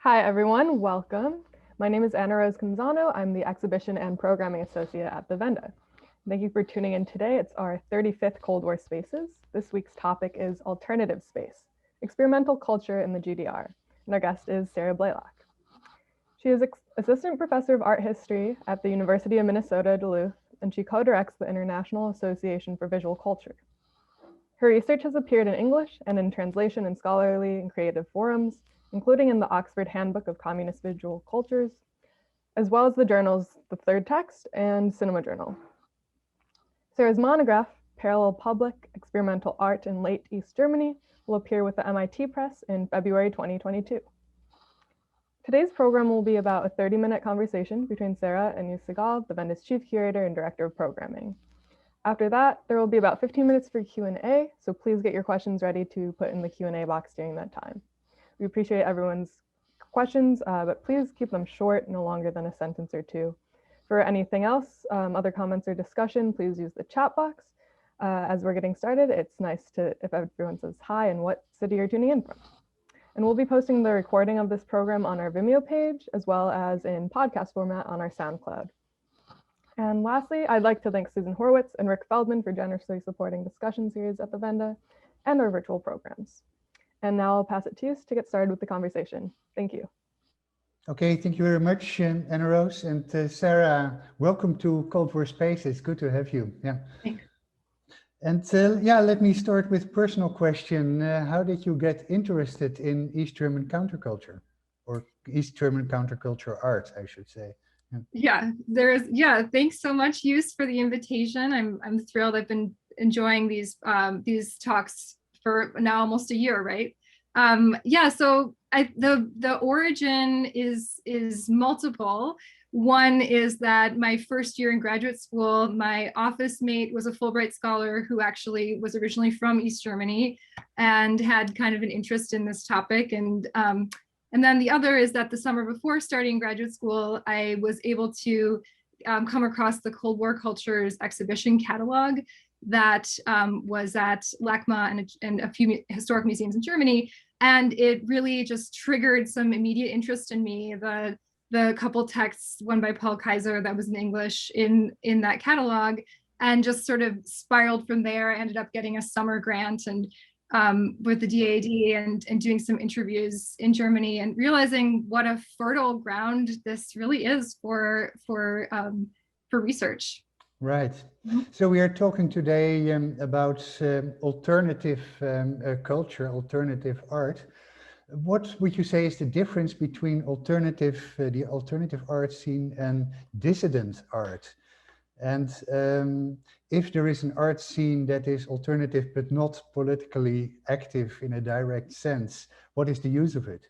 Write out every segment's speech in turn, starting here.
Hi, everyone. Welcome. My name is Anna Rose Canzano. I'm the Exhibition and Programming Associate at the Wende. Thank you for tuning in today. It's our 35th Cold War Spaces. This week's topic is alternative space, experimental culture in the GDR. And our guest is Sara Blaylock. She is Assistant Professor of Art History at the University of Minnesota, Duluth, and she co-directs the International Association for Visual Culture. Her research has appeared in English and in translation in scholarly and creative forums, including in the Oxford Handbook of Communist Visual Cultures, as well as the journals The Third Text and Cinema Journal. Sara's monograph, Parallel Public Experimental Art in Late East Germany, will appear with the MIT Press in February 2022. Today's program will be about a 30-minute conversation between Sara and Segal, the Wende's Chief Curator and Director of Programming. After that, there will be about 15 minutes for Q&A, so please get your questions ready to put in the Q&A box during that time. We appreciate everyone's questions, but please keep them short, no longer than a sentence or two. For anything else, other comments or discussion, please use the chat box. As we're getting started, it's nice if everyone says hi and what city you're tuning in from. And we'll be posting the recording of this program on our Vimeo page, as well as in podcast format on our SoundCloud. And lastly, I'd like to thank Susan Horwitz and Rick Feldman for generously supporting discussion series at the Wende and our virtual programs. And now I'll pass it to you to get started with the conversation. Thank you. Okay, thank you very much, Anna Rose. And Sara, welcome to Cold War Spaces. Good to have you. Yeah. Thanks. And let me start with a personal question. How did you get interested in East German counterculture, or East German counterculture art, I should say? Thanks so much, Yus, for the invitation. I'm thrilled. I've been enjoying these talks for now almost a year, right? So the origin is multiple. One is that my first year in graduate school, my office mate was a Fulbright scholar who actually was originally from East Germany and had kind of an interest in this topic. And then the other is that the summer before starting graduate school, I was able to come across the Cold War Cultures exhibition catalog that was at LACMA and a few historic museums in Germany. And it really just triggered some immediate interest in me. The couple texts, one by Paul Kaiser that was in English in that catalog, and just sort of spiraled from there. I ended up getting a summer grant and with the DAD and doing some interviews in Germany and realizing what a fertile ground this really is for research. Right. So we are talking today about alternative culture, alternative art. What would you say is the difference between the alternative art scene and dissident art? And if there is an art scene that is alternative but not politically active in a direct sense, what is the use of it?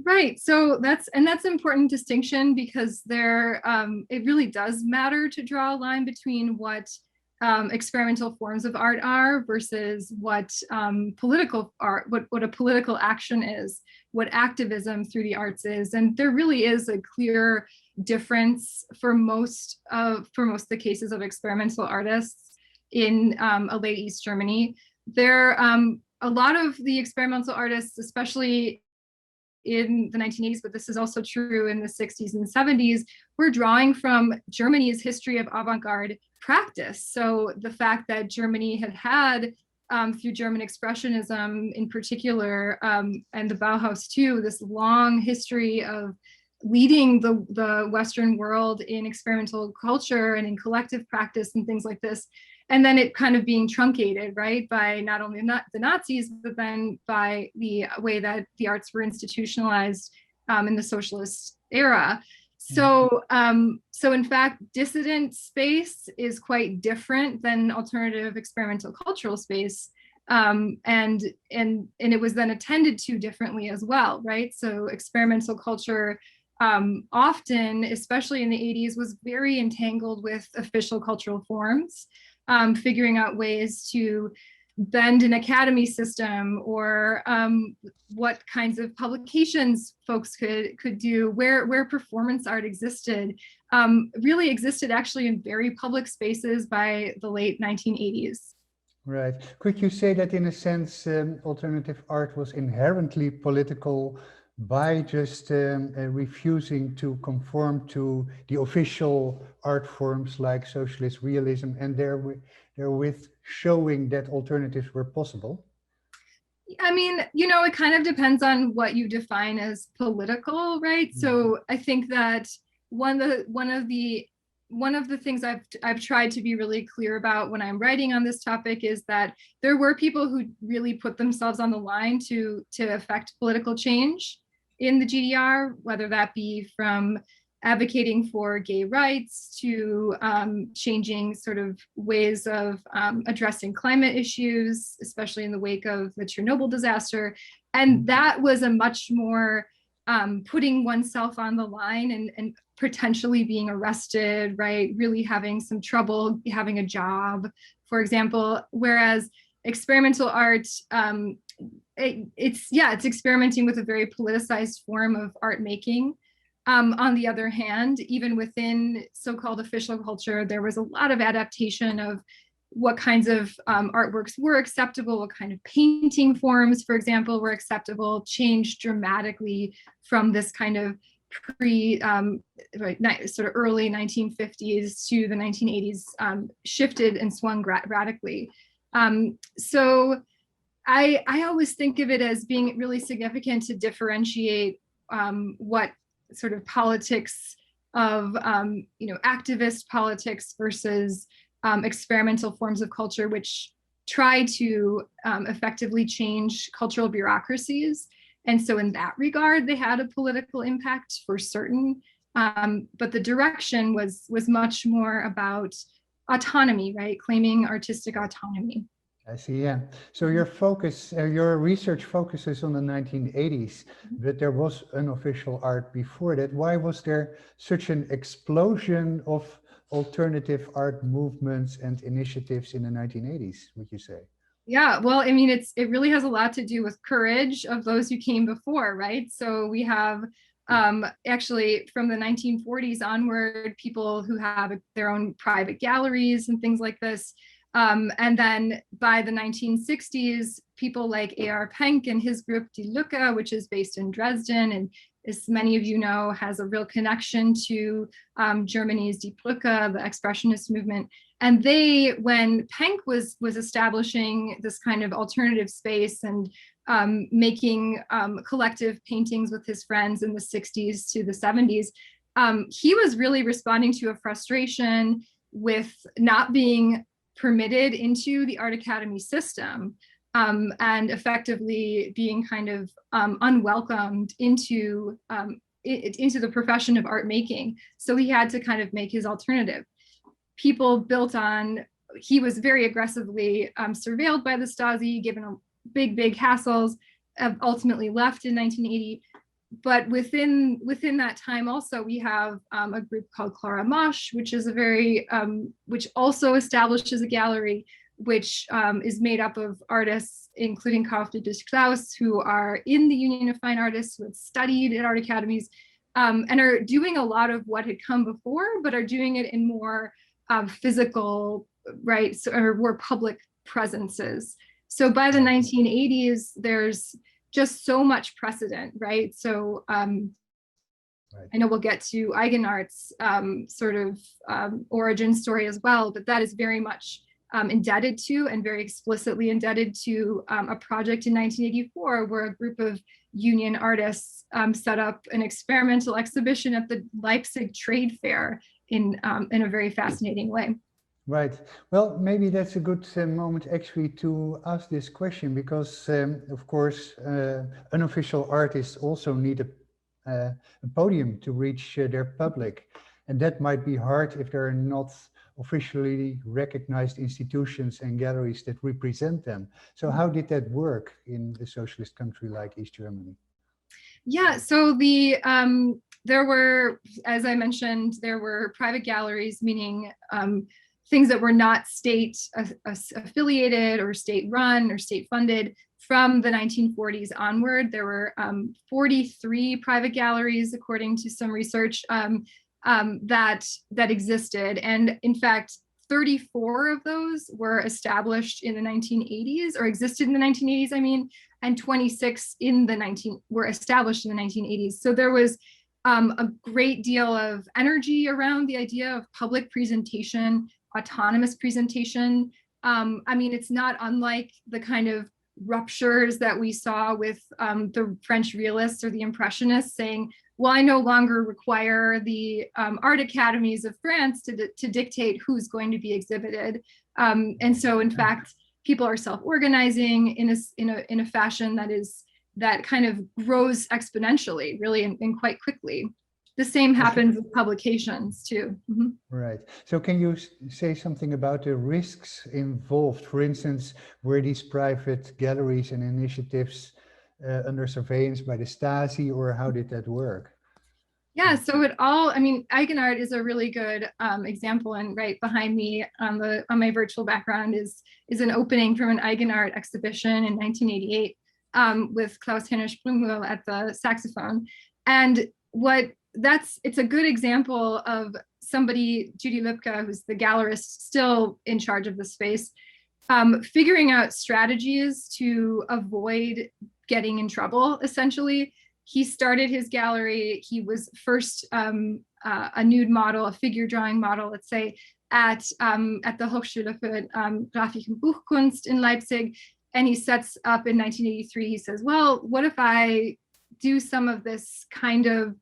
Right. So that's an important distinction, because it really does matter to draw a line between what experimental forms of art are versus what political art, what a political action is, what activism through the arts is. And there really is a clear difference for most of the cases of experimental artists in a late East Germany. A lot of the experimental artists, especially in the 1980s, but this is also true in the 60s and 70s, we're drawing from Germany's history of avant-garde practice. So the fact that Germany had through German Expressionism in particular, and the Bauhaus too, this long history of leading the Western world in experimental culture and in collective practice and things like this. And then it kind of being truncated, right, by not only the Nazis, but then by the way that the arts were institutionalized in the socialist era. So in fact, dissident space is quite different than alternative experimental cultural space. And it was then attended to differently as well, right? So experimental culture often, especially in the 80s, was very entangled with official cultural forms. Figuring out ways to bend an academy system, or what kinds of publications folks could do, where performance art really existed actually in very public spaces by the late 1980s. Right. Could you say that in a sense, alternative art was inherently political by just refusing to conform to the official art forms like socialist realism, and therewith showing that alternatives were possible? I mean, you know, it kind of depends on what you define as political, right? So I think that one of the things I've tried to be really clear about when I'm writing on this topic is that there were people who really put themselves on the line to affect political change in the GDR, whether that be from advocating for gay rights to changing sort of ways of addressing climate issues, especially in the wake of the Chernobyl disaster. And that was a much more putting oneself on the line and potentially being arrested, right? Really having some trouble having a job, for example. Whereas experimental art, it's experimenting with a very politicized form of art making. On the other hand, even within so-called official culture, there was a lot of adaptation of what kinds of artworks were acceptable, what kind of painting forms, for example, were acceptable, changed dramatically from this kind of sort of early 1950s to the 1980s, shifted and swung radically. So I always think of it as being really significant to differentiate what sort of politics of activist politics versus experimental forms of culture, which try to effectively change cultural bureaucracies. And so in that regard, they had a political impact for certain, but the direction was much more about autonomy, right? Claiming artistic autonomy. I see, yeah. So your focus, your research focuses on the 1980s, but there was unofficial art before that. Why was there such an explosion of alternative art movements and initiatives in the 1980s, would you say? Yeah, well, I mean, it really has a lot to do with courage of those who came before, right? So we have actually from the 1940s onward, people who have their own private galleries and things like this. And then by the 1960s, people like A.R. Penck and his group Die Lucke, which is based in Dresden, and as many of you know, has a real connection to Germany's Die Brücke, the expressionist movement. And when Penck was establishing this kind of alternative space and making collective paintings with his friends in the 60s to the 70s, he was really responding to a frustration with not being permitted into the art academy system, and effectively being kind of unwelcomed into the profession of art making. So he had to kind of make his alternative. People he was very aggressively surveilled by the Stasi, given big hassles, ultimately left in 1980. But within that time also, we have a group called Clara Mosch, which is which also establishes a gallery, which is made up of artists, including Kauf Klaus, who are in the Union of Fine Artists, who have studied at art academies, and are doing a lot of what had come before, but are doing it in more physical, right, or more public presences. So by the 1980s, there's just so much precedent, right? So I know we'll get to Eigenart's sort of origin story as well, but that is very much indebted to, and very explicitly indebted to, a project in 1984 where a group of union artists set up an experimental exhibition at the Leipzig trade fair in a very fascinating way. Right. Well, maybe that's a good moment actually to ask this question, because of course unofficial artists also need a podium to reach their public, and that might be hard if there are not officially recognized institutions and galleries that represent them. So how did that work in a socialist country like East Germany? Yeah, so there were, as I mentioned, there were private galleries, meaning things that were not state affiliated or state run or state funded. From the 1940s onward, there were 43 private galleries, according to some research, that existed. And in fact, 34 of those were established in the 1980s, or existed in the 1980s, I mean, and 26 were established in the 1980s. So there was a great deal of energy around the idea of public presentation, autonomous presentation. I mean, it's not unlike the kind of ruptures that we saw with the French realists or the Impressionists saying, well, I no longer require the art academies of France to dictate who's going to be exhibited. And so, in fact, people are self-organizing in a fashion that kind of grows exponentially, really, and quite quickly. The same happens with publications too. Mm-hmm. Right. So can you say something about the risks involved? For instance, were these private galleries and initiatives under surveillance by the Stasi, or how did that work? Yeah, so I mean, Eigenart is a really good example, and right behind me on my virtual background is an opening from an Eigenart exhibition in 1988 with Klaus Henner Sprungmühl at the saxophone. And it's a good example of somebody, Judy Lübke, who's the gallerist still in charge of the space, figuring out strategies to avoid getting in trouble, essentially. He started his gallery. He was first a nude model, a figure drawing model, let's say, at the Hochschule für Grafik und Buchkunst in Leipzig. And he sets up in 1983, he says, well, what if I do some of this kind of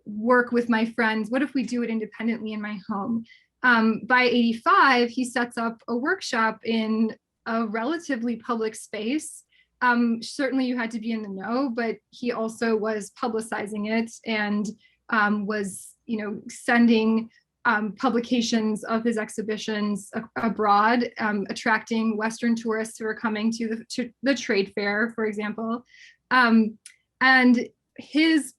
work with my friends? What if we do it independently in my home? By 85, he sets up a workshop in a relatively public space. Certainly you had to be in the know, but he also was publicizing it and was, sending publications of his exhibitions abroad, attracting Western tourists who are coming to the trade fair, for example. And his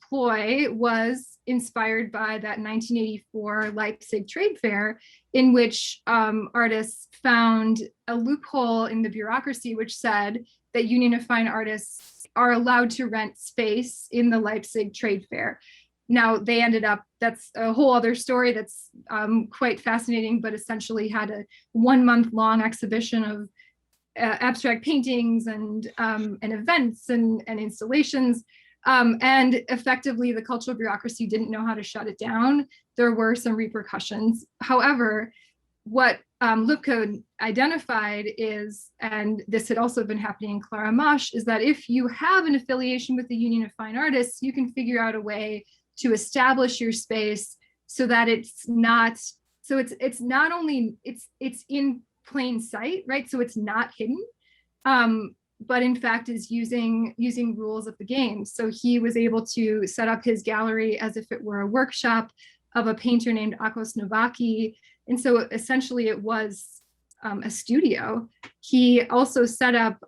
ploy was inspired by that 1984 Leipzig trade fair, in which artists found a loophole in the bureaucracy which said that Union of Fine Artists are allowed to rent space in the Leipzig trade fair. Now they ended up, that's a whole other story that's quite fascinating, but essentially had a 1 month long exhibition of abstract paintings and events and installations. And effectively, the cultural bureaucracy didn't know how to shut it down. There were some repercussions. However, what Lübke identified is, and this had also been happening in Clara Mosch, is that if you have an affiliation with the Union of Fine Artists, you can figure out a way to establish your space so that it's not in plain sight, right? So it's not hidden. But in fact is using rules of the game. So he was able to set up his gallery as if it were a workshop of a painter named Akos Novaki. And so essentially it was a studio. He also set up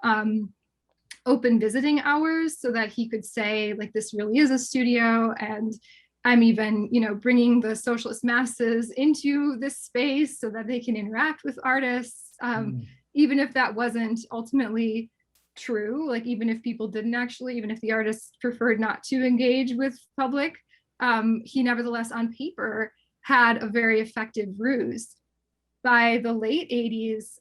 open visiting hours so that he could say, like, this really is a studio, and I'm even, bringing the socialist masses into this space so that they can interact with artists, even if that wasn't ultimately true, like even if people didn't actually, even if the artists preferred not to engage with public, he nevertheless on paper had a very effective ruse. By the late 80s,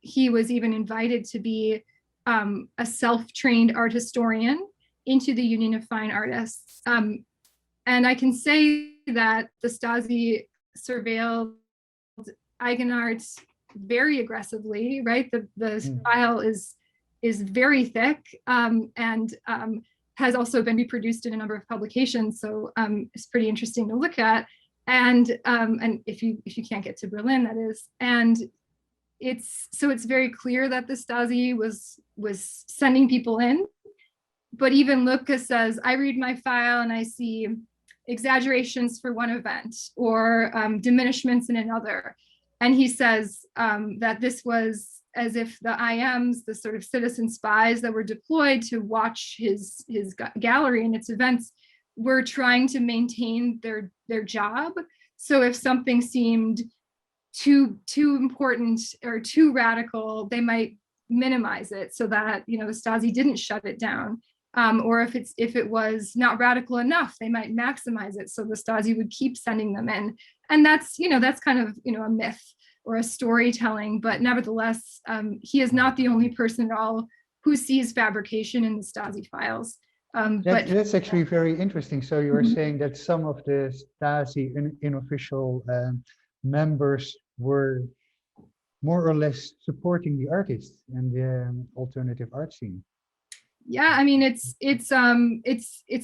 he was even invited to be a self-trained art historian into the Union of Fine Artists. And I can say that the Stasi surveilled Eigenart very aggressively, right? The file is very thick and has also been reproduced in a number of publications. So it's pretty interesting to look at. And if you can't get to Berlin, that is. And it's very clear that the Stasi was sending people in. But even Lübke says, I read my file and I see exaggerations for one event or diminishments in another. And he says that this was as if the IMs, the sort of citizen spies that were deployed to watch his gallery and its events, were trying to maintain their job. So if something seemed too important or too radical, they might minimize it so that the Stasi didn't shut it down. Or if it was not radical enough, they might maximize it so the Stasi would keep sending them in. And that's kind of a myth or a storytelling, but nevertheless, he is not the only person at all who sees fabrication in the Stasi files. That's actually very interesting. So you're saying that some of the Stasi unofficial members were more or less supporting the artists and the alternative art scene. Yeah, I mean, it's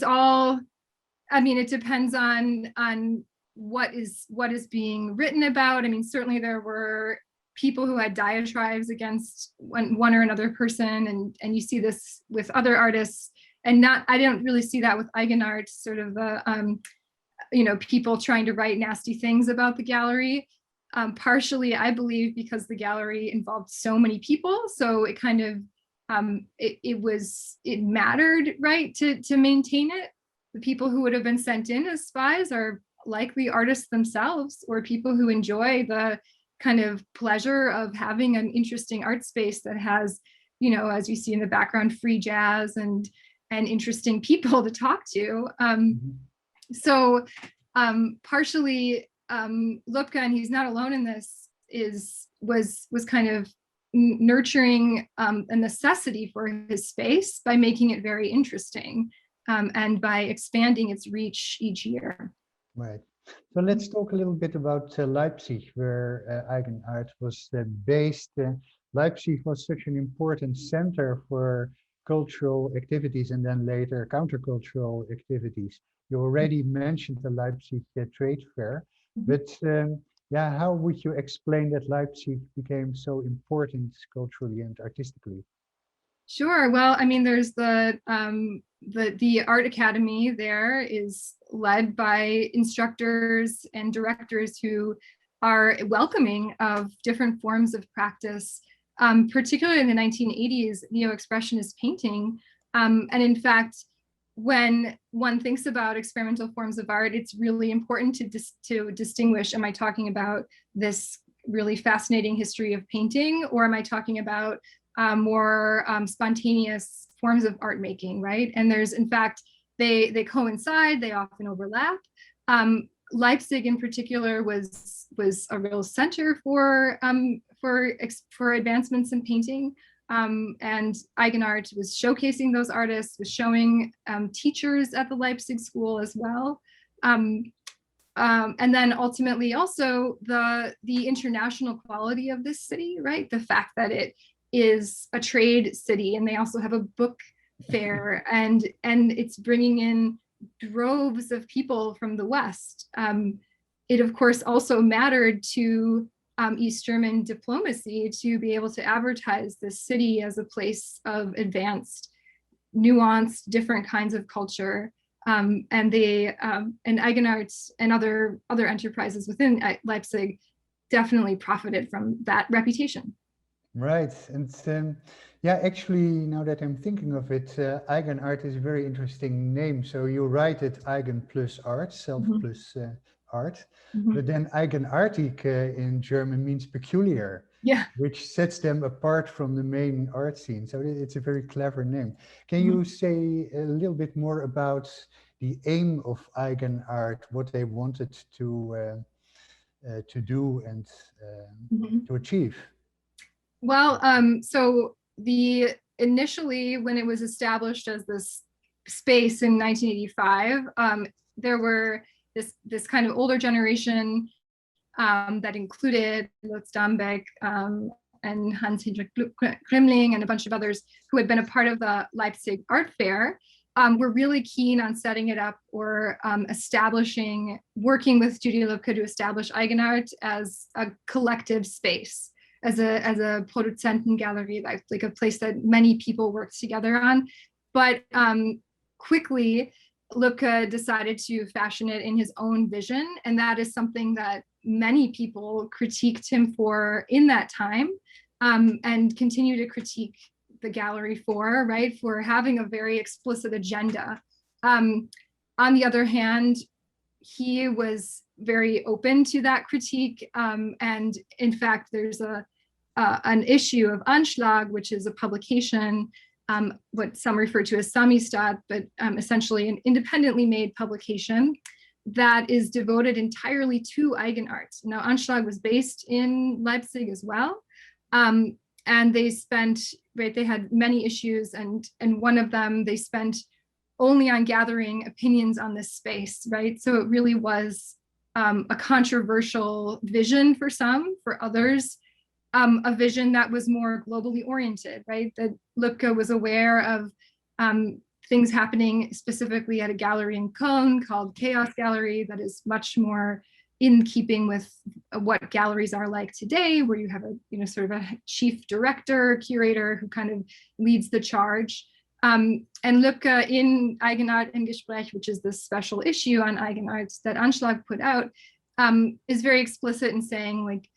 all, I mean, it depends on what is being written about. I mean, certainly there were people who had diatribes against one or another person, and you see this with other artists, and I don't really see that with Eigenart, sort of the people trying to write nasty things about the gallery. Partially, I believe, because the gallery involved so many people, so it kind of it mattered, right, to maintain it. The people who would have been sent in as spies are likely artists themselves, or people who enjoy the kind of pleasure of having an interesting art space that has, as you see in the background, free jazz and interesting people to talk to. So partially, Lupka, and he's not alone in this, was kind of nurturing a necessity for his space by making it very interesting, and by expanding its reach each year. Right. So let's talk a little bit about Leipzig, where Eigenart was based. Leipzig was such an important center for cultural activities and then later countercultural activities. You already mentioned the Leipzig Trade Fair, but yeah, how would you explain that Leipzig became so important culturally and artistically? Sure. Well, I mean, there's the art academy there is led by instructors and directors who are welcoming of different forms of practice, particularly in the 1980s, neo-expressionist painting. And in fact, when one thinks about experimental forms of art, it's really important to distinguish, am I talking about this really fascinating history of painting, or am I talking about more spontaneous forms of art making, right? And there's, in fact, they coincide, they often overlap. Leipzig in particular was a real center for advancements in painting. And Eigenart was showcasing those artists, was showing teachers at the Leipzig school as well. And then ultimately also the international quality of this city, right? The fact that it is a trade city, and they also have a book fair, and it's bringing in droves of people from the West. It of course also mattered to East German diplomacy to be able to advertise this city as a place of advanced, nuanced, different kinds of culture. And Eigenart and other enterprises within Leipzig definitely profited from that reputation. Right, and yeah, actually, now that I'm thinking of it, Eigenart is a very interesting name. So you write it Eigen plus art, self plus art, but then Eigenartig in German means peculiar, which sets them apart from the main art scene. So it's a very clever name. Can you say a little bit more about the aim of Eigenart, what they wanted to do and to achieve? Well, so initially when it was established as this space in 1985, there were this kind of older generation that included Lutz Dambeck and Hans-Hendrik Grimling and a bunch of others who had been a part of the Leipzig Art Fair. Were really keen on setting it up or working with Judy Lupka to establish Eigenart as a collective space, as a Produzentengalerie, like a place that many people worked together on. But quickly, Lupka decided to fashion it in his own vision, and that is something that many people critiqued him for in that time, and continue to critique the gallery for, right, for having a very explicit agenda. On the other hand, he was very open to that critique, and in fact, there's an issue of Anschlag, which is a publication, what some refer to as Samizdat, but essentially an independently made publication that is devoted entirely to Eigenart. Now, Anschlag was based in Leipzig as well, and they spent right, they had many issues, and one of them they spent only on gathering opinions on this space, right? So it really was a controversial vision for some, for others, a vision that was more globally oriented, right? That Lübke was aware of things happening specifically at a gallery in Cologne called Chaos Gallery that is much more in keeping with what galleries are like today, where you have a sort of a chief director, curator who kind of leads the charge. And Lübke in Eigenart and Gespräch, which is this special issue on Eigenart that Anschlag put out, is very explicit in saying, like,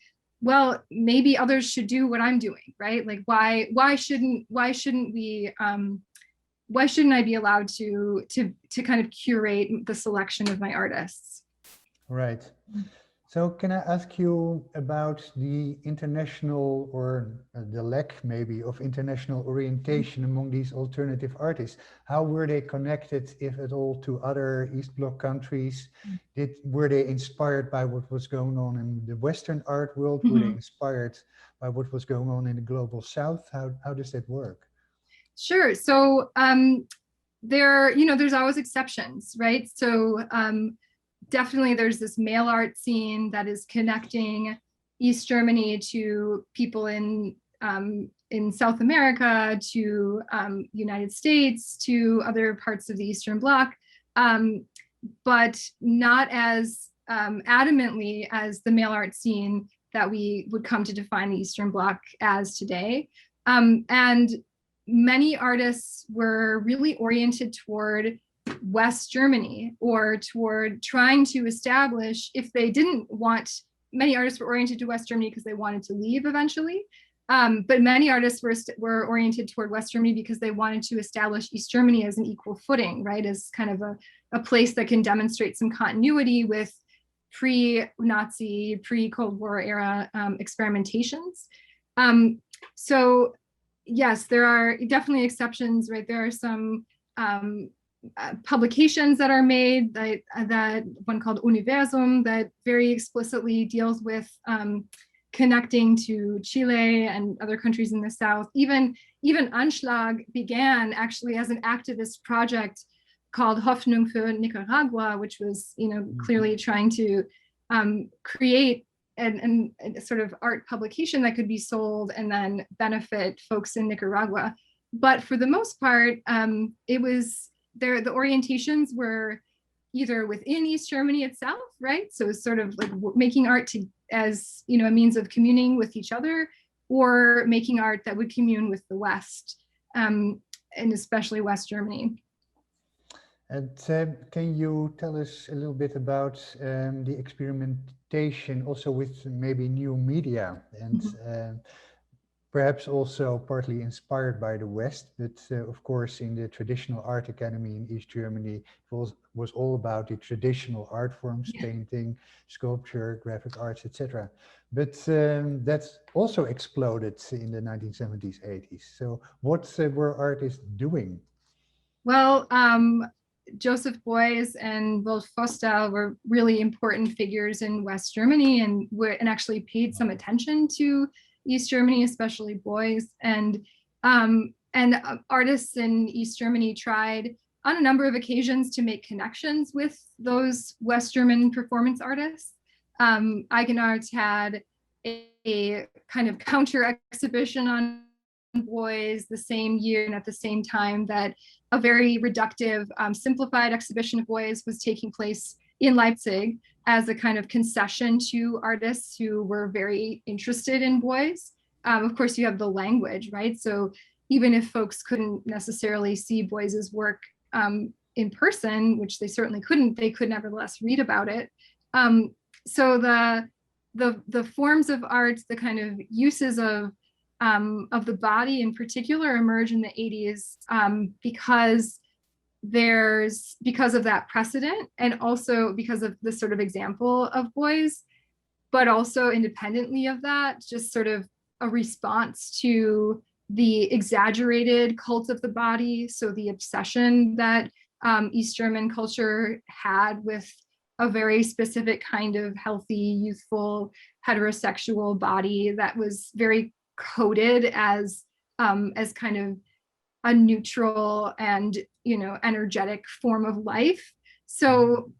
well, maybe others should do what I'm doing, right? Like, why shouldn't I be allowed to kind of curate the selection of my artists? Right. So can I ask you about the international, or the lack maybe of international orientation among these alternative artists? How were they connected, if at all, to other East Bloc countries? Were they inspired by what was going on in the Western art world? Were they inspired by what was going on in the global South? How does that work? Sure. So there's always exceptions, right? So definitely there's this mail art scene that is connecting East Germany to people in South America, to United States, to other parts of the Eastern Bloc, but not as adamantly as the mail art scene that we would come to define the Eastern Bloc as today. And many artists were really oriented toward West Germany, or toward trying to establish, if they didn't want, many artists were oriented to West Germany because they wanted to leave eventually. But many artists were oriented toward West Germany because they wanted to establish East Germany as an equal footing, right? As kind of a place that can demonstrate some continuity with pre-Nazi, pre-Cold War era experimentations. So yes, there are definitely exceptions, right? There are some publications that are made, that one called Universum, that very explicitly deals with connecting to Chile and other countries in the South. Even Anschlag began actually as an activist project called Hoffnung für Nicaragua, which was clearly trying to create a sort of art publication that could be sold and then benefit folks in Nicaragua. But for the most part, it was the orientations were either within East Germany itself, right? So it's sort of like making art as a means of communing with each other, or making art that would commune with the West, and especially West Germany. And can you tell us a little bit about the experimentation also with maybe new media, and perhaps also partly inspired by the West, but of course in the traditional art academy in East Germany, it was all about the traditional art forms, painting, sculpture, graphic arts, etc. But that's also exploded in the 1970s, 80s. So what were artists doing? Well, Joseph Beuys and Wolf Fostel were really important figures in West Germany, and actually paid some attention to East Germany, especially Beuys, and artists in East Germany tried on a number of occasions to make connections with those West German performance artists. Eigenart had a kind of counter exhibition on Beuys the same year, and at the same time that a very reductive, simplified exhibition of Beuys was taking place in Leipzig as a kind of concession to artists who were very interested in Beuys. Of course, you have the language, right? So even if folks couldn't necessarily see Beuys's work in person, which they certainly couldn't, they could nevertheless read about it. So the forms of art, the kind of uses of the body in particular emerge in the 80s because of that precedent, and also because of the sort of example of Beuys, but also independently of that, just sort of a response to the exaggerated cult of the body. So the obsession that East German culture had with a very specific kind of healthy, youthful, heterosexual body that was very coded as as kind of a neutral and, energetic form of life. So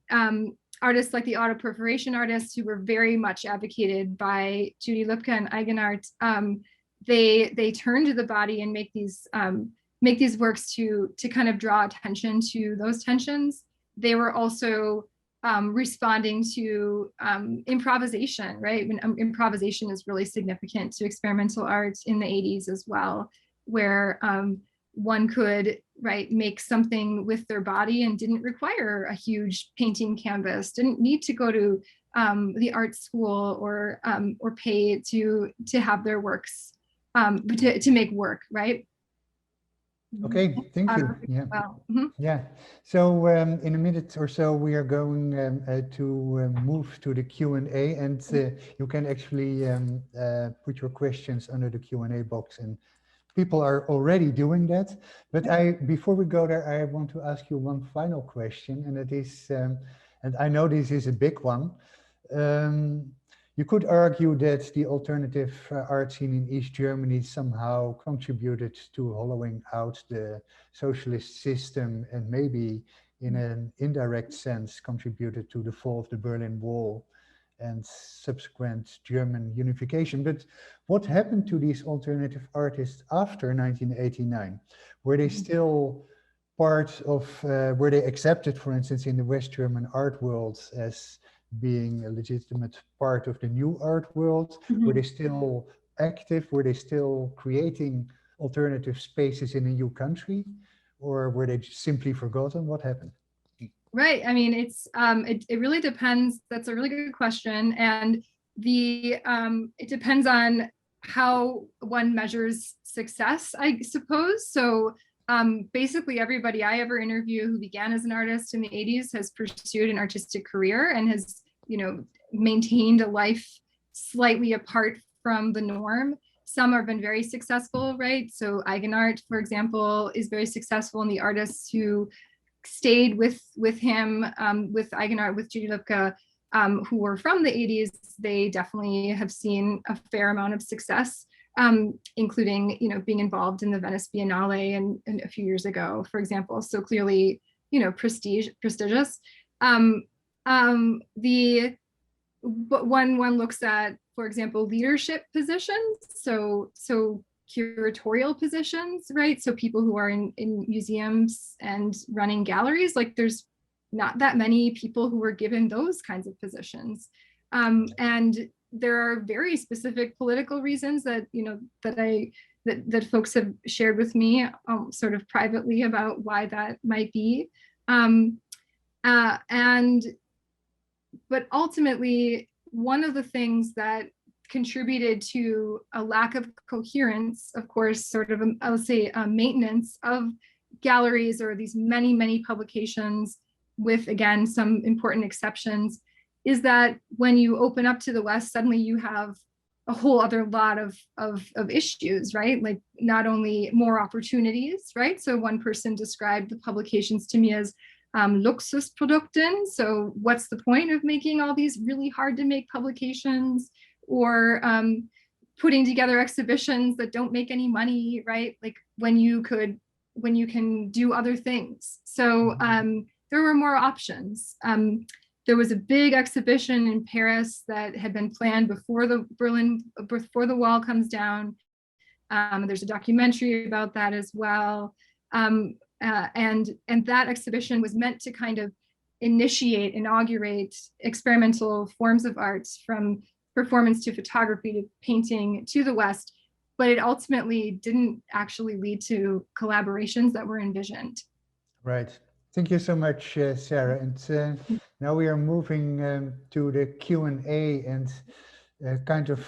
artists like the autoperforation artists, who were very much advocated by Judy Lipka and Eigenart, they turn to the body and make these works to kind of draw attention to those tensions. They were also responding to improvisation, right? When improvisation is really significant to experimental art in the 80s as well, where one could, right, make something with their body and didn't require a huge painting canvas, didn't need to go to the art school or pay to have their works, to make work, right? Okay, thank you. Yeah. Well, Yeah. So in a minute or so, we are going to move to the Q&A, and you can actually put your questions under the Q&A box, and people are already doing that. But before we go there, I want to ask you one final question, and it is, and I know this is a big one. You could argue that the alternative art scene in East Germany somehow contributed to hollowing out the socialist system, and maybe in an indirect sense contributed to the fall of the Berlin Wall and subsequent German unification. But what happened to these alternative artists after 1989? Were they still part of, were they accepted, for instance, in the West German art world as being a legitimate part of the new art world? Were they still active? Were they still creating alternative spaces in a new country? Or were they simply forgotten? What happened? Right. I mean, it really depends. That's a really good question. And it depends on how one measures success, I suppose. So basically everybody I ever interview who began as an artist in the 80s has pursued an artistic career and has, maintained a life slightly apart from the norm. Some have been very successful, right? So Eigenart, for example, is very successful, and the artists who stayed with him, with Eigenart, with Judy Lipka, who were from the 80s, they definitely have seen a fair amount of success, including, being involved in the Venice Biennale and a few years ago, for example. So clearly, prestigious. But when one looks at, for example, leadership positions, so curatorial positions, right? So people who are in museums and running galleries, like there's not that many people who were given those kinds of positions. And there are very specific political reasons that, that folks have shared with me sort of privately about why that might be. But ultimately, one of the things that contributed to a lack of coherence, of course, sort of, I'll say, maintenance of galleries or these many, many publications with, again, some important exceptions, is that when you open up to the West, suddenly you have a whole other lot of issues, right? Like not only more opportunities, right? So one person described the publications to me as Luxusprodukten. So what's the point of making all these really hard to make publications, or putting together exhibitions that don't make any money, right? Like when you can do other things. So there were more options. There was a big exhibition in Paris that had been planned before the wall comes down. There's a documentary about that as well. And that exhibition was meant to kind of inaugurate experimental forms of arts, from performance to photography to painting to the West, but it ultimately didn't actually lead to collaborations that were envisioned. Right. Thank you so much, Sarah. And now we are moving to the Q&A, and kind of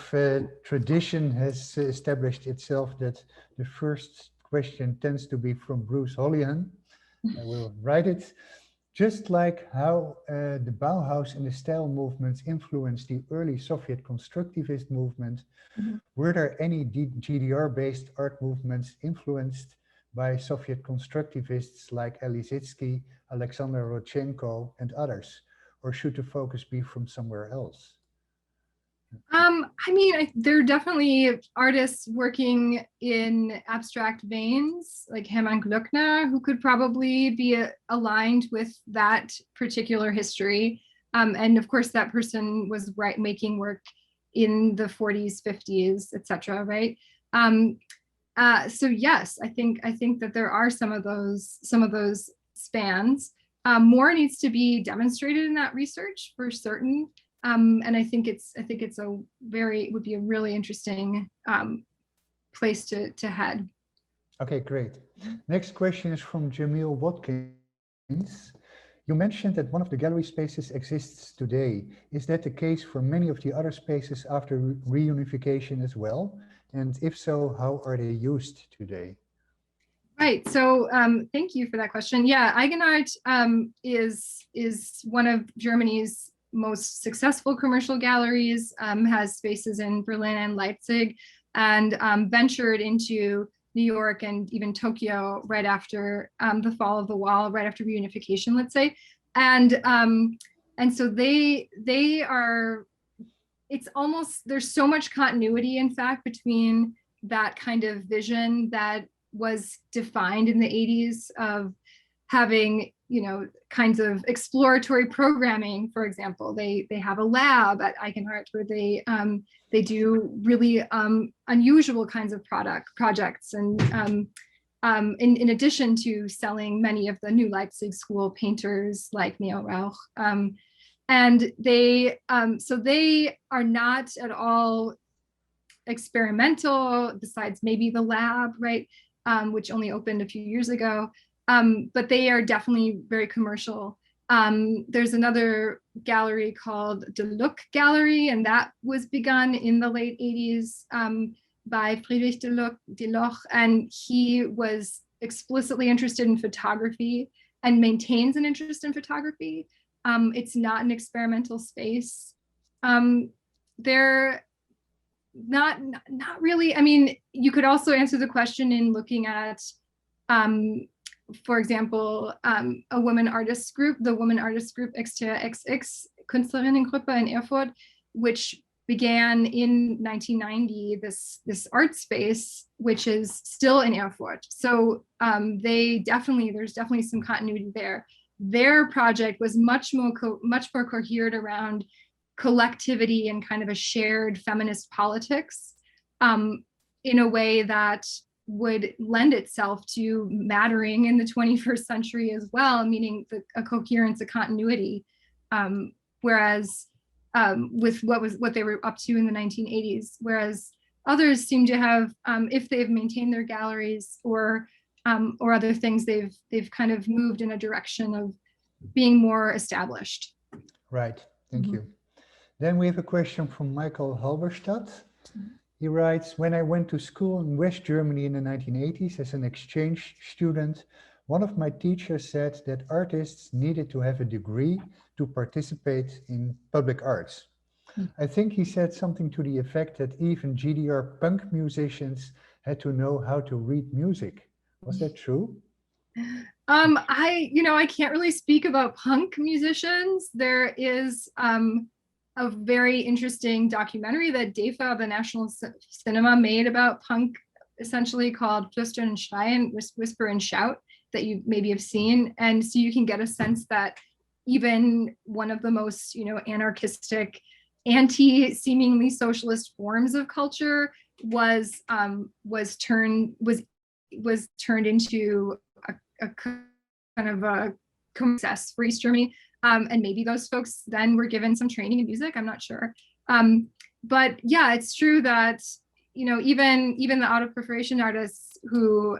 tradition has established itself that the first question tends to be from Bruce Hollihan. I will write it. Just like how the Bauhaus and the style movements influenced the early Soviet constructivist movement, were there any GDR-based art movements influenced by Soviet constructivists like Elisitsky, Alexander Rodchenko, and others? Or should the focus be from somewhere else? I mean, there are definitely artists working in abstract veins, like Hermann Gluckner, who could probably be aligned with that particular history. And of course, that person was making work in the 40s, 50s, etc. Right? So yes, I think that there are some of those spans. More needs to be demonstrated in that research for certain. And I think it would be a really interesting place to head. Okay, great. Next question is from Jamil Watkins. You mentioned that one of the gallery spaces exists today. Is that the case for many of the other spaces after reunification as well? And if so, how are they used today? Right. So thank you for that question. Yeah, Eigenart is one of Germany's most successful commercial galleries, has spaces in Berlin and Leipzig, and ventured into New York and even Tokyo right after the fall of the wall, right after reunification, let's say. And so they are, it's almost, there's so much continuity, in fact, between that kind of vision that was defined in the 80s of having, kinds of exploratory programming. For example, they have a lab at Eigenart where they do really unusual kinds of projects, and in addition to selling many of the new Leipzig school painters like Neo Rauch. And so they are not at all experimental, besides maybe the lab, right, which only opened a few years ago. But they are definitely very commercial. There's another gallery called Duluth Gallery, and that was begun in the late 80s by Friedrich Duluth, and he was explicitly interested in photography and maintains an interest in photography. It's not an experimental space. They're not really. I mean, you could also answer the question in looking at for example, a women artists group, the women artists group XX Künstlerinnengruppe in Erfurt, which began in 1990, this art space, which is still in Erfurt. So there's definitely some continuity there. Their project was much more cohered around collectivity and kind of a shared feminist politics in a way that would lend itself to mattering in the 21st century as well, meaning a coherence, a continuity. Whereas with what they were up to in the 1980s, whereas others seem to have, if they've maintained their galleries or other things, they've kind of moved in a direction of being more established. Right, thank you. Then we have a question from Michael Halberstadt. He writes, when I went to school in West Germany in the 1980s as an exchange student, one of my teachers said that artists needed to have a degree to participate in public arts. I think he said something to the effect that even GDR punk musicians had to know how to read music. Was that true? I can't really speak about punk musicians. There is a very interesting documentary that DEFA, the National Cinema, made about punk, essentially called Flüstern und Schreien, Whisper and Shout, that you maybe have seen. And so you can get a sense that even one of the most, anarchistic, seemingly socialist forms of culture was turned into a kind of a success for East Germany. And maybe those folks then were given some training in music, I'm not sure. But yeah, it's true that, even the appropriation artists who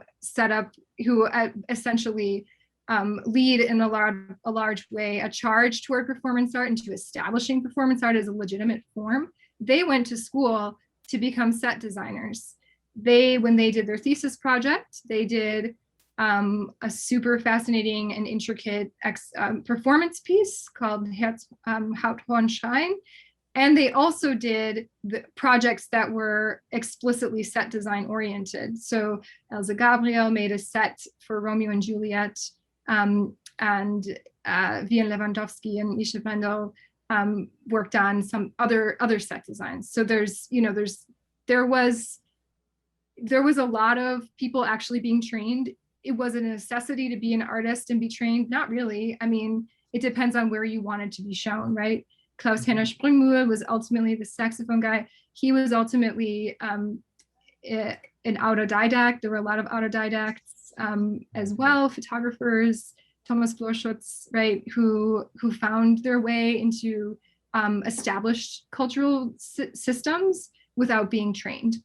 essentially lead in a large way a charge toward performance art and to establishing performance art as a legitimate form, they went to school to become set designers. When they did their thesis project, they did a super fascinating and intricate performance piece called Haut, Horn, Schein. And they also did the projects that were explicitly set design oriented. So Elsa Gabriel made a set for Romeo and Juliet, and Wien Lewandowski and Misha Brendel worked on some other set designs. So there was a lot of people actually being trained. It was a necessity to be an artist and be trained. Not really. I mean, it depends on where you wanted to be shown, right? Klaus Henner Sprungmuhl was ultimately the saxophone guy. He was ultimately an autodidact. There were a lot of autodidacts as well, photographers, Thomas Blorschutz, right, who found their way into established cultural systems without being trained.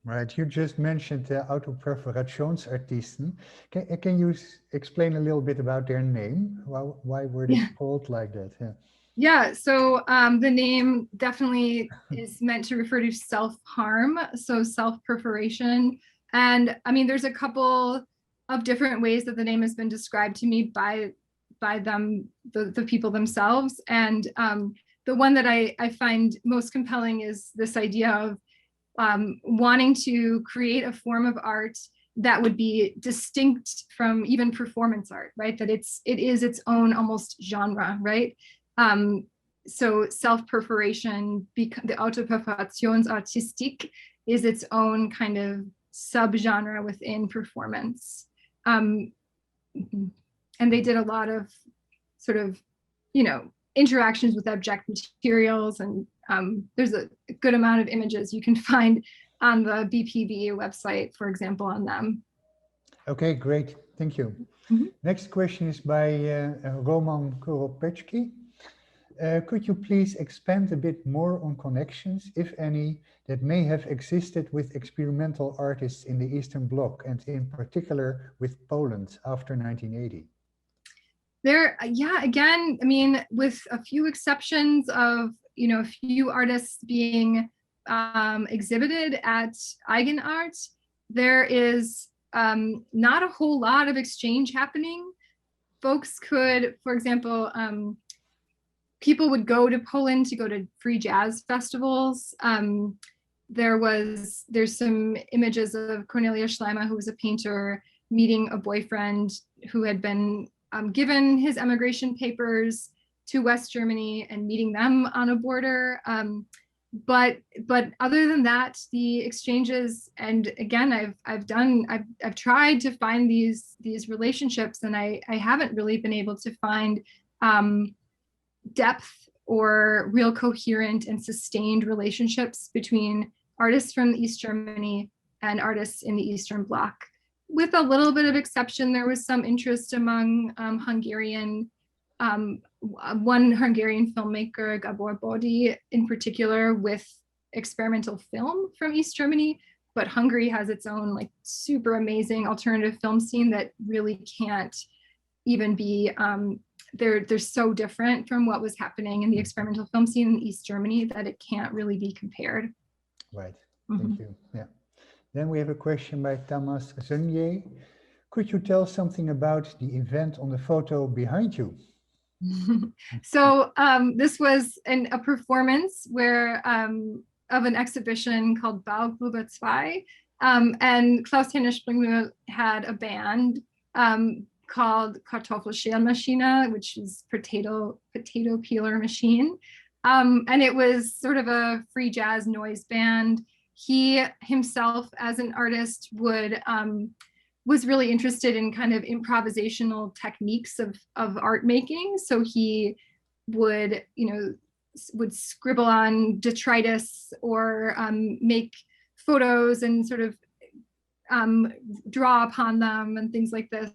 Right, you just mentioned the autoperforationsartiesten. Can you explain a little bit about their name? Why were they called like that? Yeah, so the name definitely is meant to refer to self-harm, so self-perforation. And I mean, there's a couple of different ways that the name has been described to me by them, the people themselves. And the one that I find most compelling is this idea of wanting to create a form of art that would be distinct from even performance art, right? That it is its own almost genre, right? So self-perforation, the Autoperforationsartistik, is its own kind of subgenre within performance. And they did a lot of sort of, interactions with object materials, and there's a good amount of images you can find on the BPB website, for example, on them. Okay, great. Thank you. Mm-hmm. Next question is by Roman Koropeczki. Could you please expand a bit more on connections, if any, that may have existed with experimental artists in the Eastern Bloc, and in particular with Poland after 1980? Again, I mean, with a few exceptions of, a few artists being exhibited at Eigenart, there is not a whole lot of exchange happening. Folks could, for example, people would go to Poland to go to free jazz festivals. There's some images of Cornelia Schleimer, who was a painter, meeting a boyfriend who had been given his emigration papers to West Germany and meeting them on a border. But other than that, the exchanges, and again, I've tried to find these relationships, and I haven't really been able to find depth or real coherent and sustained relationships between artists from East Germany and artists in the Eastern Bloc. With a little bit of exception, there was some interest among one Hungarian filmmaker, Gabor Bodi, in particular, with experimental film from East Germany. But Hungary has its own super amazing alternative film scene that really can't even be, they're so different from what was happening in the experimental film scene in East Germany that it can't really be compared. Right, thank you. Yeah. Then we have a question by Tamas Zunye. Could you tell something about the event on the photo behind you? So this was a performance of an exhibition called Baugrube 2. And Klaus Henner Sprungmuhl had a band called Kartoffelschälmaschine, which is potato peeler machine. And it was sort of a free jazz noise band. He himself, as an artist, was really interested in kind of improvisational techniques of art making. So he would scribble on detritus or make photos and sort of draw upon them and things like this.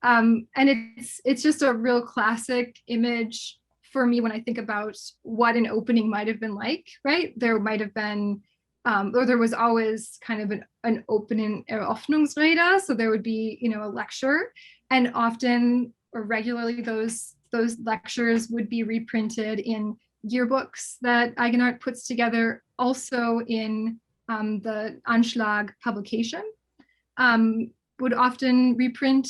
And it's just a real classic image for me when I think about what an opening might have been like, right? There might have been, or there was always kind of an opening, Eröffnungsrede, so there would be, a lecture, and often or regularly those lectures would be reprinted in yearbooks that Eigenart puts together, also in the Anschlag publication. Would often reprint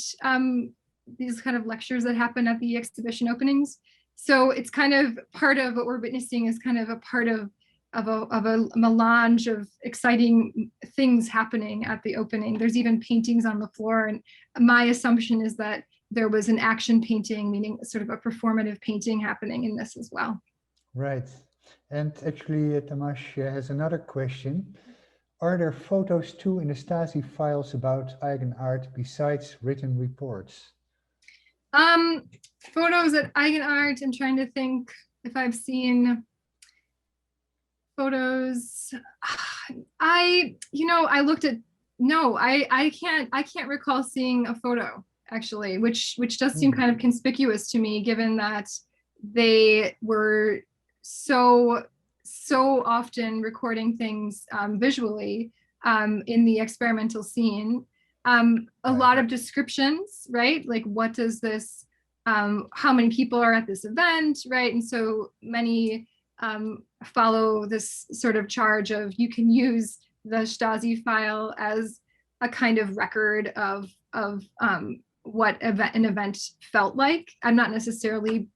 these kind of lectures that happen at the exhibition openings. So it's kind of part of what we're witnessing is kind of a part of a melange of exciting things happening at the opening. There's even paintings on the floor, and my assumption is that there was an action painting, meaning sort of a performative painting happening in this as well. Right. And actually, Tamas has another question. Are there photos too in the Stasi files about Eigenart besides written reports? Photos at Eigenart, I'm trying to think if I've seen photos. I looked at, no, I can't recall seeing a photo actually, which does seem kind of conspicuous to me, given that they were so often recording things visually in the experimental scene. A lot of descriptions, right? Like, what does this, how many people are at this event, right? And so many follow this sort of charge of, you can use the Stasi file as a kind of record of what an event felt like. I don't necessarily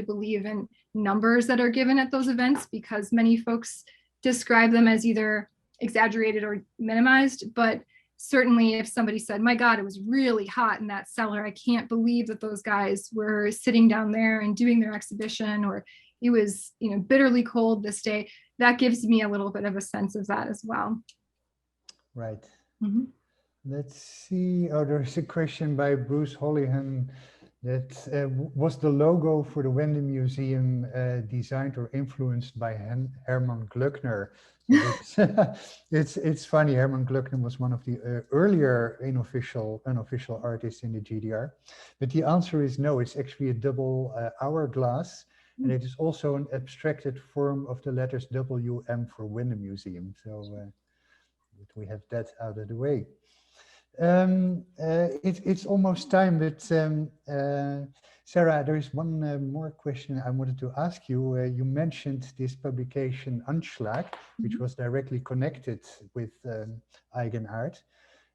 believe in numbers that are given at those events, because many folks describe them as either exaggerated or minimized. But certainly if somebody said, my God, it was really hot in that cellar, I can't believe that those guys were sitting down there and doing their exhibition, or it was, bitterly cold this day, that gives me a little bit of a sense of that as well. Right. Mm-hmm. Let's see. Oh, there's a question by Bruce Hollihan that was the logo for the Wende Museum designed or influenced by Hermann Glöckner? It's funny. Hermann Glöckner was one of the earlier unofficial artists in the GDR, but the answer is no. It's actually a double hourglass, and it is also an abstracted form of the letters WM for Wende Museum. So we have that out of the way. It's almost time, but Sara, there is one more question I wanted to ask you. You mentioned this publication Anschlag, which was directly connected with Eigenart.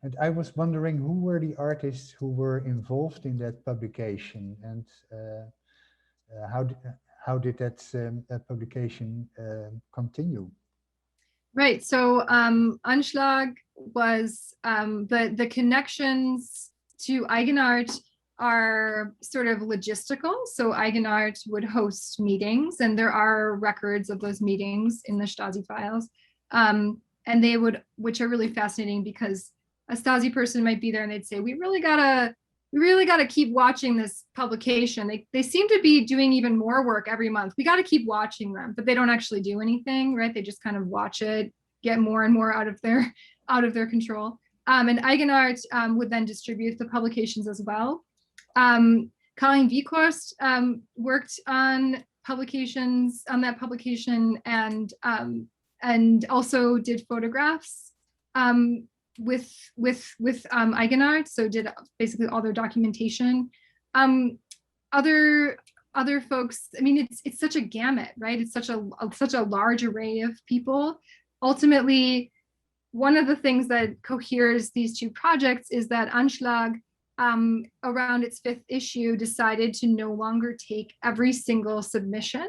And I was wondering, who were the artists who were involved in that publication, and how did that publication continue? Right. So Anschlag was the connections to Eigenart are sort of logistical. So Eigenart would host meetings, and there are records of those meetings in the Stasi files. And they would, which are really fascinating, because a Stasi person might be there and they'd say, we really gotta keep watching this publication. They seem to be doing even more work every month. We got to keep watching them, but they don't actually do anything, right? They just kind of watch it, get more and more out of their control. And Eigenart would then distribute the publications as well. Karin Wiekhorst worked on publications, on that publication, and also did photographs with Eigenart, so did basically all their documentation. Other folks, I mean, it's such a gamut, right? It's such a large array of people. Ultimately, one of the things that coheres these two projects is that Anschlag, around its 5th issue, decided to no longer take every single submission,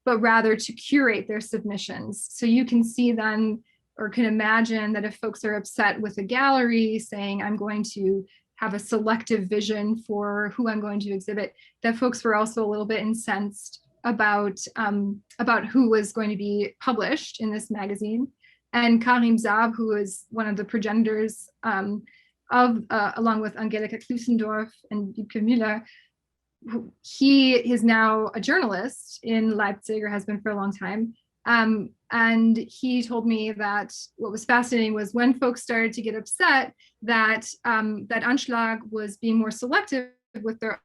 but rather to curate their submissions. So you can see then, or can imagine, that if folks are upset with a gallery saying, I'm going to have a selective vision for who I'm going to exhibit, that folks were also a little bit incensed about who was going to be published in this magazine. And Karim Zab, who is one of the progenitors along with Angelika Klusendorf and Wiebke Müller, he is now a journalist in Leipzig, or has been for a long time. And he told me that what was fascinating was when folks started to get upset that Anschlag was being more selective with their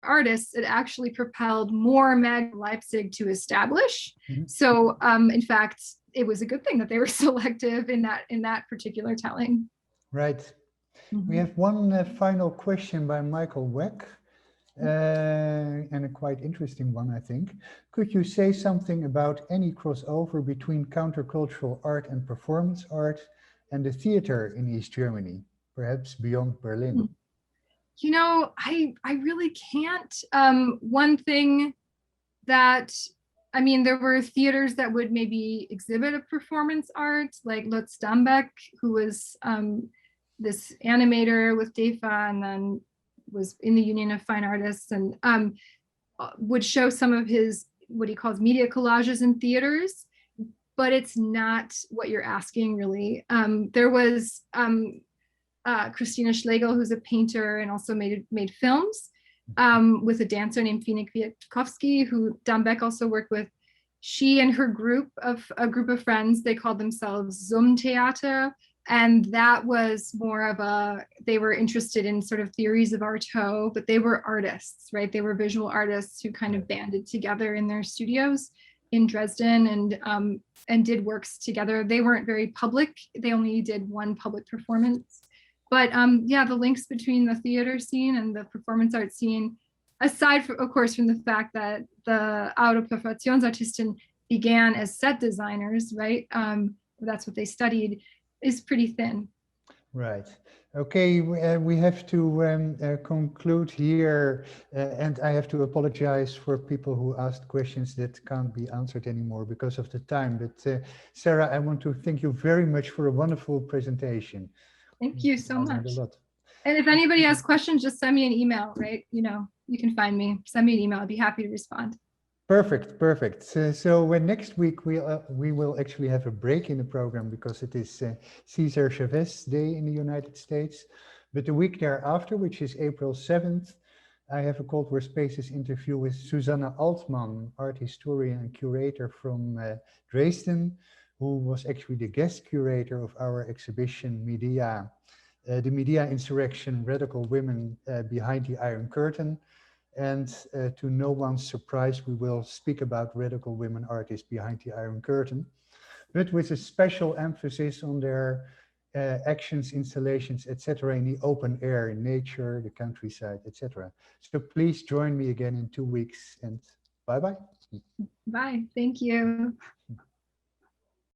artists, it actually propelled more Mag Leipzig to establish. Mm-hmm. So in fact, it was a good thing that they were selective in that particular telling. Right. Mm-hmm. We have one final question by Michael Weck. And a quite interesting one, I think. Could you say something about any crossover between countercultural art and performance art and the theater in East Germany, perhaps beyond Berlin? You know, I really can't. One thing that, I mean, there were theaters that would maybe exhibit a performance art, like Lutz Dambeck, who was this animator with DEFA, and then was in the Union of Fine Artists, and would show some of his what he calls media collages in theaters, but it's not what you're asking really. There was Christina Schlegel, who's a painter and also made films, with a dancer named Fina Kwiatkowski, who Don Beck also worked with. She and her group of friends, they called themselves Zum Theater, and that was more of they were interested in sort of theories of Artaud, but they were artists, right? They were visual artists who kind of banded together in their studios in Dresden and did works together. They weren't very public. They only did one public performance. But yeah, the links between the theater scene and the performance art scene, aside from, of course, from the fact that the Autoperformationsartisten began as set designers, right? That's what they studied, is pretty thin. Right. Okay, we have to conclude here, and I have to apologize for people who asked questions that can't be answered anymore because of the time. But Sarah, I want to thank you very much for a wonderful presentation. Thank you so I learned much. a lot. And if anybody has questions, just send me an email, right? You know, you can find me, send me an email. I'd be happy to respond. Perfect, perfect. So next week we will actually have a break in the program because it is Cesar Chavez Day in the United States. But the week thereafter, which is April 7th, I have a Cold War Spaces interview with Susanna Altman, art historian and curator from Dresden, who was actually the guest curator of our exhibition Media, the Media Insurrection, Radical Women Behind the Iron Curtain. And to no one's surprise, we will speak about radical women artists behind the Iron Curtain, but with a special emphasis on their actions, installations, etc. in the open air, in nature, the countryside, etc. So please join me again in 2 weeks, and bye-bye. Bye, thank you.